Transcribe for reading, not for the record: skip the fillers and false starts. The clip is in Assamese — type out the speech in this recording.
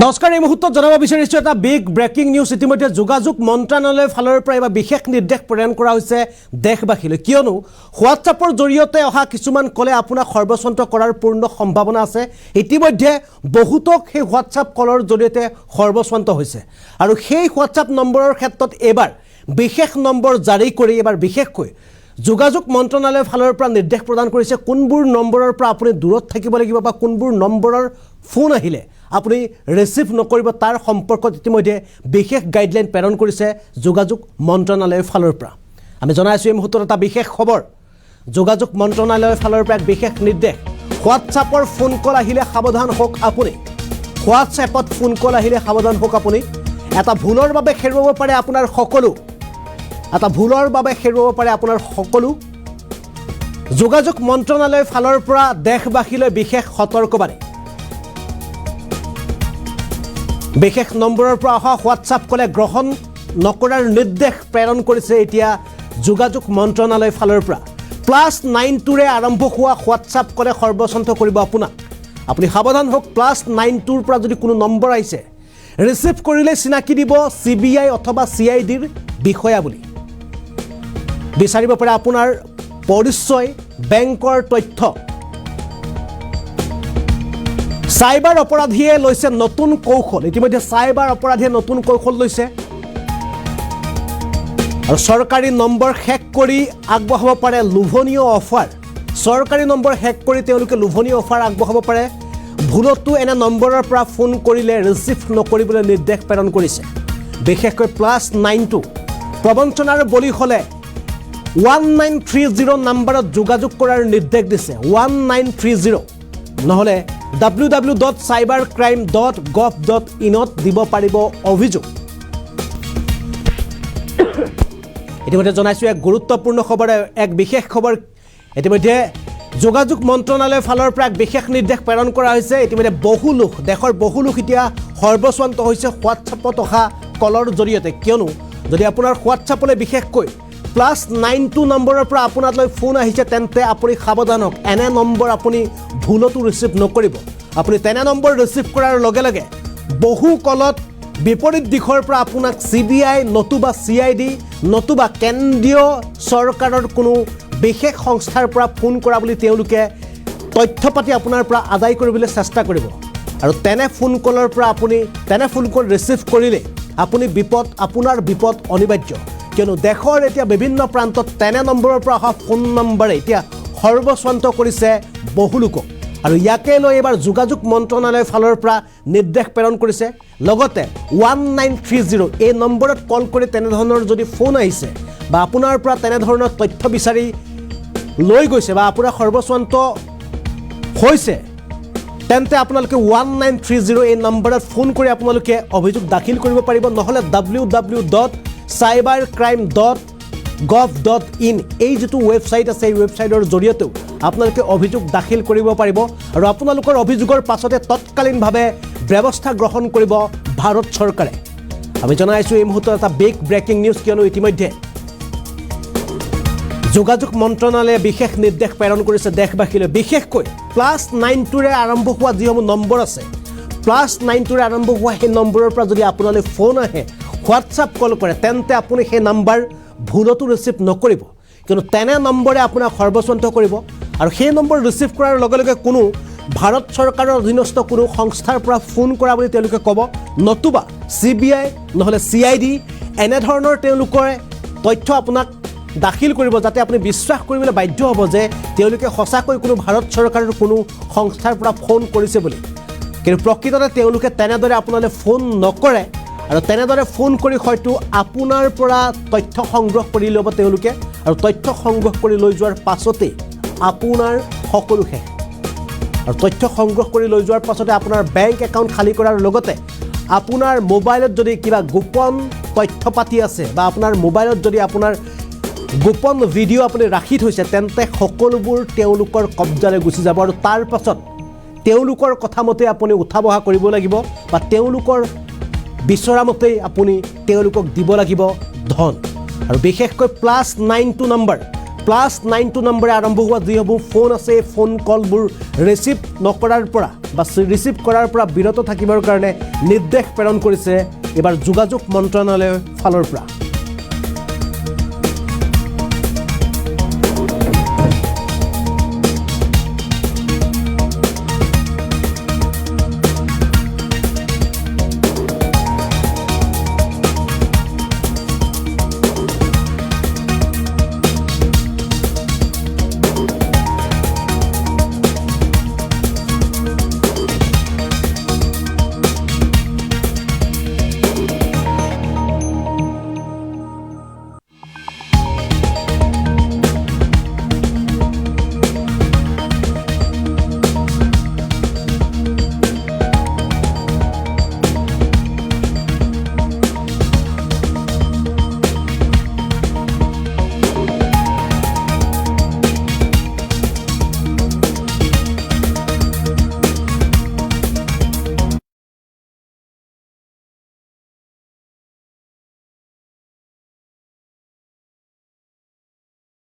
নমস্কাৰ এই মুহূৰ্তত জনাব বিচাৰিছো এটা বিগ ব্ৰেকিং নিউজ ইতিমধ্যে যোগাযোগ মন্ত্ৰালয়ৰ ফালৰ পৰা এবা বিশেষ নিৰ্দেশ প্ৰেৰণ কৰা হৈছে দেশবাসীলৈ কিয়নো হোৱাটছআপৰ জৰিয়তে অহা কিছুমান কলে আপোনাক সৰ্বস্বন্ত কৰাৰ পূৰ্ণ সম্ভাৱনা আছে ইতিমধ্যে বহুতক সেই হোৱাটছআপ কলৰ জৰিয়তে সৰ্বস্বন্ত হৈছে আৰু সেই হোৱাটছআপ নম্বৰৰ ক্ষেত্ৰত এবাৰ বিশেষ নম্বৰ জাৰি কৰি এবাৰ বিশেষকৈ যোগাযোগ মন্ত্ৰালয়ৰ ফালৰ পৰা নিৰ্দেশ প্ৰদান কৰিছে কোনবোৰ নম্বৰৰ পৰা আপুনি দূৰত থাকিব লাগিব বা কোনবোৰ নম্বৰৰ ফোন আহিলে আপুনি ৰিসিভ নকৰিব তাৰ সম্পৰ্কত ইতিমধ্যে বিশেষ গাইডলাইন প্ৰেৰণ কৰিছে যোগাযোগ মন্ত্ৰালয়ৰ ফালৰ পৰা আমি জনাইছো এই মুহূৰ্তত এটা বিশেষ খবৰ যোগাযোগ মন্ত্ৰালয়ৰ ফালৰ পৰা এক বিশেষ নিৰ্দেশ হোৱাটছআপৰ ফোন কল আহিলে সাৱধান হোক আপুনি হোৱাটছআপত ফোন কল আহিলে সাৱধান হোক আপুনি এটা ভুলৰ বাবে হেৰুৱাব পাৰে আপোনাৰ সকলো এটা ভুলৰ বাবে হেৰুৱাব পাৰে আপোনাৰ সকলো যোগাযোগ মন্ত্ৰালয়ৰ ফালৰ পৰা দেশবাসীলৈ বিশেষ সতৰ্কবাণী বিশেষ নম্বৰৰ পৰা অহা হোৱাটছআপ কলে গ্ৰহণ নকৰাৰ নিৰ্দেশ প্ৰেৰণ কৰিছে এতিয়া যোগাযোগ মন্ত্ৰালয়ৰ ফালৰ পৰা +92 ৰে আৰম্ভ হোৱা হোৱাটছআপ কলে সৰ্বস্বন্ত কৰিব আপোনাক আপুনি সাৱধান হোক +92 পৰা যদি কোনো নম্বৰ আহিছে ৰিসিভ কৰিলে চিনাকি দিব CBI অথবা CIDৰ বিষয়া বুলি বিচাৰিব পাৰে আপোনাৰ পৰিচয় বেংকৰ তথ্য সাইবাৰ অপৰাধীয়ে লৈছে নতুন কৌশল ইতিমধ্যে সাইবাৰ অপৰাধীয়ে নতুন কৌশল লৈছে আৰু সৰকাৰি নম্বৰ হেক কৰি আগবঢ়াব পাৰে লোভনীয় অফাৰ সৰকাৰি নম্বৰ হেক কৰি তেওঁলোকে লোভনীয় অফাৰ আগবঢ়াব পাৰে ভুলতো এনে নম্বৰৰ পৰা ফোন কৰিলে ৰিসিভ নকৰিবলৈ নিৰ্দেশ প্ৰেৰণ কৰিছে বিশেষকৈ +92 প্ৰবঞ্চনাৰ বলি হলে 1930 নম্বৰত যোগাযোগ কৰাৰ নিৰ্দেশ দিছে 1930 নহলে www.cybercrime.gov.in ত দিব পাৰিব অভিযোগ ইতিমধ্যে জনাইছো এক গুৰুত্বপূৰ্ণ খবৰ এক বিশেষ খবৰ ইতিমধ্যে যোগাযোগ মন্ত্ৰালয়ৰ ফালৰ পৰা এক বিশেষ নিৰ্দেশ প্ৰেৰণ কৰা হৈছে ইতিমধ্যে বহু লোক দেশৰ বহু লোক এতিয়া সৰ্বস্বন্ত হৈছে হোৱাটছআপত অহা কলৰ জৰিয়তে কিয়নো যদি আপোনাৰ হোৱাটছআপলৈ বিশেষকৈ +92 নম্বৰৰ পৰা আপোনালৈ ফোন আহিছে তেন্তে আপুনি সাৱধান হওক এনে নম্বৰ আপুনি ভুলতো ৰিসিভ নকৰিব আপুনি তেনে নম্বৰ ৰিসিভ কৰাৰ লগে লগে বহু কলত বিপৰীত দিশৰ পৰা আপোনাক CBI নতুবা CID নতুবা কেন্দ্ৰীয় চৰকাৰৰ কোনো বিশেষ সংস্থাৰ পৰা ফোন কৰা বুলি তেওঁলোকে তথ্য পাতি আপোনাৰ পৰা আদায় কৰিবলৈ চেষ্টা কৰিব আৰু তেনে ফোন কলৰ পৰা আপুনি তেনে ফোন কল ৰিসিভ কৰিলে আপুনি আপোনাৰ বিপদ অনিবাৰ্য কিয়নো দেশৰ এতিয়া বিভিন্ন প্ৰান্তত তেনে নম্বৰৰ পৰা অহা ফোন নম্বৰে এতিয়া সৰ্বস্বন্ত কৰিছে বহু লোকক আৰু ইয়াকে লৈ এবাৰ যোগাযোগ মন্ত্ৰালয়ৰ ফালৰ পৰা নিৰ্দেশ প্ৰেৰণ কৰিছে লগতে 1930 এই নম্বৰত কল কৰি তেনে ধৰণৰ যদি ফোন আহিছে বা আপোনাৰ পৰা তেনে ধৰণৰ তথ্য বিচাৰি লৈ গৈছে বা আপোনাৰ সৰ্বস্বন্ত হৈছে তেন্তে আপোনালোকে 1930 এই নম্বৰত ফোন কৰি আপোনালোকে অভিযোগ দাখিল কৰিব পাৰিব নহলে www.cybercrime.gov.in এই যেটো ওয়েবসাইট আছে এই ওয়েবসাইটৰ জৰিয়তে আপোনালোকে অভিযোগ দাখিল কৰিব পাৰিব আৰু আপোনালোকৰ অভিযোগৰ পাছতে তৎকালীনভাৱে ব্যৱস্থা গ্ৰহণ কৰিব ভাৰত চৰকাৰে আমি জনাইছো এই মুহূৰ্তত এটা বিগ ব্ৰেকিং নিউজ কিয়নো ইতিমধ্যে যোগাযোগ মন্ত্ৰালয়ে বিশেষ নিৰ্দেশ প্ৰেৰণ কৰিছে দেশবাসীলৈ বিশেষকৈ +92 ৰে আৰম্ভ হোৱা যিসমূহ নম্বৰ আছে +92 ৰে আৰম্ভ হোৱা সেই নম্বৰৰ পৰা যদি আপোনালৈ ফোন আহে হোৱাটছআপ কল কৰে তেন্তে আপুনি সেই নম্বৰ ভুলতো ৰিসিভ নকৰিব কিয়নো তেনে নম্বৰে আপোনাক সৰ্বস্বন্ত কৰিব আৰু সেই নম্বৰ ৰিসিভ কৰাৰ লগে লগে কোনো ভাৰত চৰকাৰৰ অধীনস্থ কোনো সংস্থাৰ পৰা ফোন কৰা বুলি তেওঁলোকে ক'ব নতুবা CBI নহলে CID এনে ধৰণৰ তেওঁলোকৰ তথ্য আপোনাক দাখিল কৰিব যাতে আপুনি বিশ্বাস কৰিবলৈ বাধ্য হ'ব যে তেওঁলোকে সঁচাকৈ কোনো ভাৰত চৰকাৰৰ কোনো সংস্থাৰ পৰা ফোন কৰিছে বুলি কিন্তু প্ৰকৃততে তেওঁলোকে তেনেদৰে আপোনালৈ ফোন নকৰে আৰু তেনেদৰে ফোন কৰি হয়তো আপোনাৰ পৰা তথ্য সংগ্ৰহ কৰি ল'ব তেওঁলোকে আৰু তথ্য সংগ্ৰহ কৰি লৈ যোৱাৰ পাছতে আপোনাৰ সকলো শেষ আৰু তথ্য সংগ্ৰহ কৰি লৈ যোৱাৰ পাছতে আপোনাৰ বেংক একাউণ্ট খালি কৰাৰ লগতে আপোনাৰ মোবাইলত যদি কিবা গোপন তথ্য পাতি আছে বা আপোনাৰ মোবাইলত যদি আপোনাৰ গোপন ভিডিঅ' আপুনি ৰাখি থৈছে তেন্তে সকলোবোৰ তেওঁলোকৰ কব্জালৈ গুচি যাব আৰু তাৰ পাছত তেওঁলোকৰ কথামতে আপুনি উঠা বহা কৰিব লাগিব বা তেওঁলোকৰ বিচৰামতে আপুনি তেওঁলোকক দিব লাগিব ধন আৰু বিশেষকৈ +92 নম্বৰ +92 নম্বৰে আৰম্ভ হোৱা যিসমূহ ফোন আছে এই ফোন কলবোৰ ৰিচিভ নকৰাৰ পৰা বা ৰিচিভ কৰাৰ পৰা বিৰত থাকিবৰ কাৰণে নিৰ্দেশ প্ৰেৰণ কৰিছে এবাৰ যোগাযোগ মন্ত্ৰণালয়ৰ ফালৰ পৰা